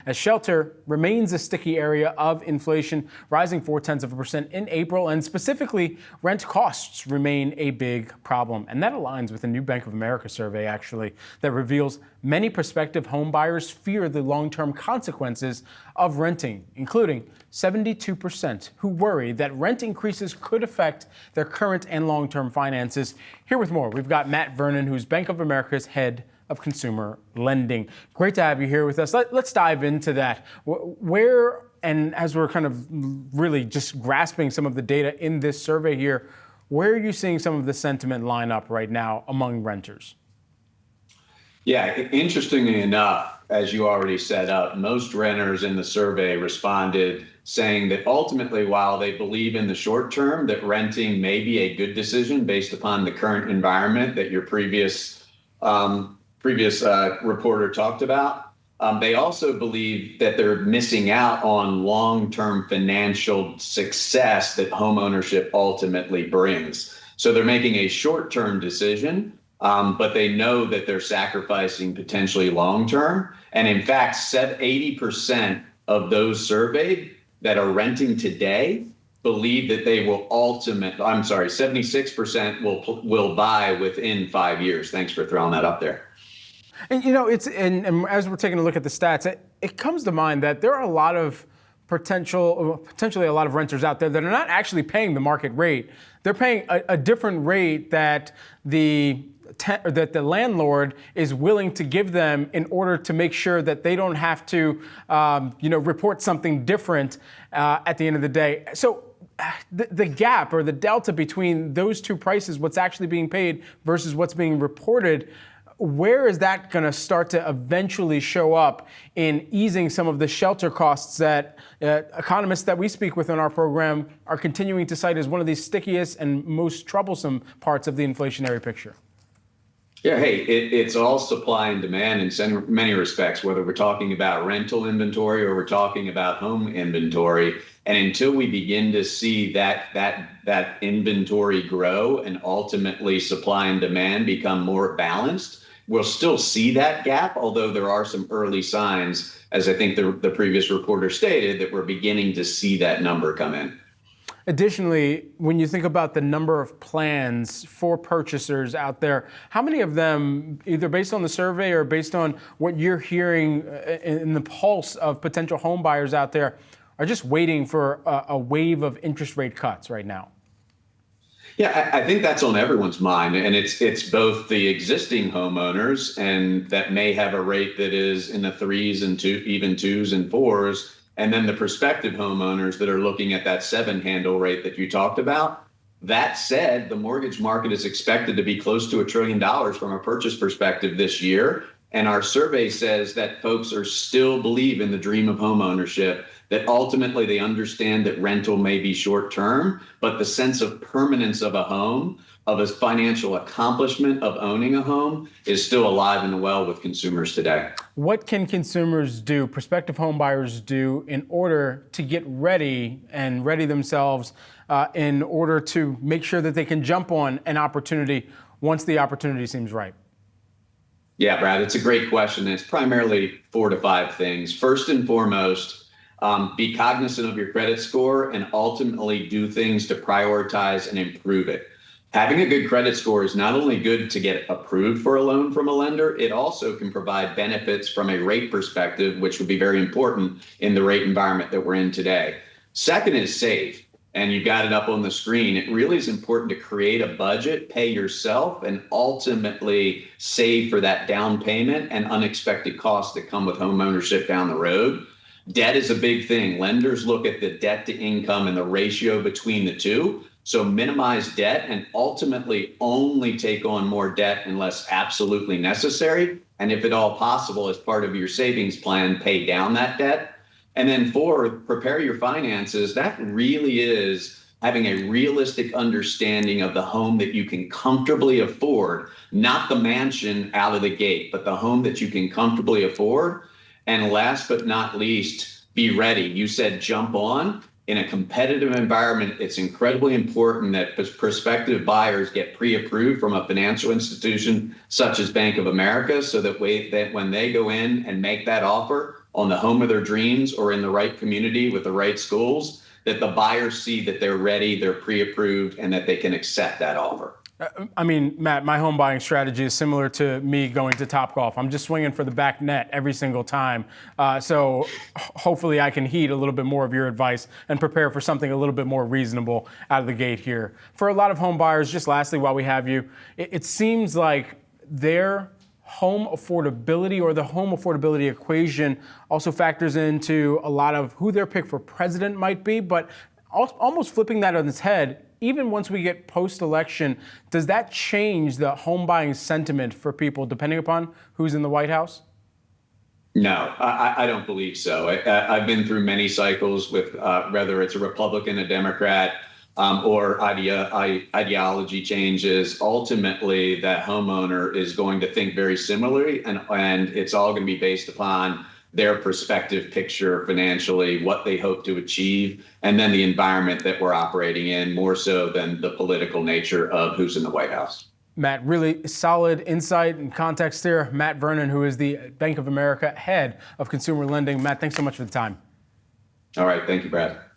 as shelter remains a sticky area of inflation, rising 0.4% in April, and specifically rent costs remain a big problem. And that aligns with a new Bank of America survey, actually, that reveals many prospective home buyers fear the long-term consequences of renting, including 72% who worry that rent increases could affect their current and long-term finances. Here with more, we've got Matt Vernon, who's Bank of America's head of consumer lending. Great to have you here with us. Let's dive into that. Where, and as we're kind of really just grasping some of the data in this survey here, where are you seeing some of the sentiment line up right now among renters? Yeah, interestingly enough, as you already set up, most renters in the survey responded saying that ultimately, while they believe in the short term that renting may be a good decision based upon the current environment that your previous reporter talked about, they also believe that they're missing out on long-term financial success that homeownership ultimately brings. So they're making a short-term decision, but they know that they're sacrificing potentially long-term. And in fact, 80% of those surveyed that are renting today believe that they will 76% will buy within 5 years. Thanks for throwing that up there. And you know, and as we're taking a look at the stats, it comes to mind that there are a lot of potentially a lot of renters out there that are not actually paying the market rate. They're paying a different rate that the landlord is willing to give them in order to make sure that they don't have to, report something different at the end of the day. So the gap or the delta between those two prices, what's actually being paid versus what's being reported, where is that going to start to eventually show up in easing some of the shelter costs that economists that we speak with in our program are continuing to cite as one of the stickiest and most troublesome parts of the inflationary picture? Yeah, hey, it's all supply and demand in many respects, whether we're talking about rental inventory or we're talking about home inventory. And until we begin to see that inventory grow and ultimately supply and demand become more balanced, we'll still see that gap, although there are some early signs, as I think the previous reporter stated, that we're beginning to see that number come in. Additionally, when you think about the number of plans for purchasers out there, how many of them, either based on the survey or based on what you're hearing in the pulse of potential home buyers out there, are just waiting for a wave of interest rate cuts right now? Yeah, I think that's on everyone's mind, and it's both the existing homeowners and that may have a rate that is in the threes and even twos and fours, and then the prospective homeowners that are looking at that 7 handle rate that you talked about. That said, the mortgage market is expected to be close to $1 trillion from a purchase perspective this year. And our survey says that folks are still believe in the dream of homeownership, that ultimately they understand that rental may be short term, but the sense of permanence of a home, of a financial accomplishment of owning a home, is still alive and well with consumers today. What can consumers do, prospective home buyers do, in order to get ready and ready themselves in order to make sure that they can jump on an opportunity once the opportunity seems right? Yeah, Brad, it's a great question. It's primarily 4 to 5 things. First and foremost, be cognizant of your credit score and ultimately do things to prioritize and improve it. Having a good credit score is not only good to get approved for a loan from a lender, it also can provide benefits from a rate perspective, which would be very important in the rate environment that we're in today. Second is save. And you've got it up on the screen. It really is important to create a budget, pay yourself, and ultimately save for that down payment and unexpected costs that come with home ownership down the road. Debt is a big thing. Lenders look at the debt to income and the ratio between the two. So minimize debt and ultimately only take on more debt unless absolutely necessary. And if at all possible, as part of your savings plan, pay down that debt. And then 4, prepare your finances. That really is having a realistic understanding of the home that you can comfortably afford, not the mansion out of the gate, but the home that you can comfortably afford. And last but not least, be ready. You said jump on. In a competitive environment, it's incredibly important that prospective buyers get pre-approved from a financial institution such as Bank of America, so that when they go in and make that offer, on the home of their dreams or in the right community with the right schools, that the buyers see that they're ready, they're pre-approved, and that they can accept that offer. I mean, Matt, my home buying strategy is similar to me going to Topgolf. I'm just swinging for the back net every single time. So hopefully I can heed a little bit more of your advice and prepare for something a little bit more reasonable out of the gate here. For a lot of home buyers, just lastly, while we have you, it seems like their home affordability or the home affordability equation also factors into a lot of who their pick for president might be, but almost flipping that on its head. Even once we get post-election, does that change the home buying sentiment for people depending upon who's in the White House? No, I don't believe so. I've been through many cycles with whether it's a Republican, a Democrat, or ideology changes. Ultimately, that homeowner is going to think very similarly, and it's all going to be based upon their perspective picture financially, what they hope to achieve, and then the environment that we're operating in, more so than the political nature of who's in the White House. Matt, really solid insight and context there. Matt Vernon, who is the Bank of America head of consumer lending. Matt, thanks so much for the time. All right. Thank you, Brad.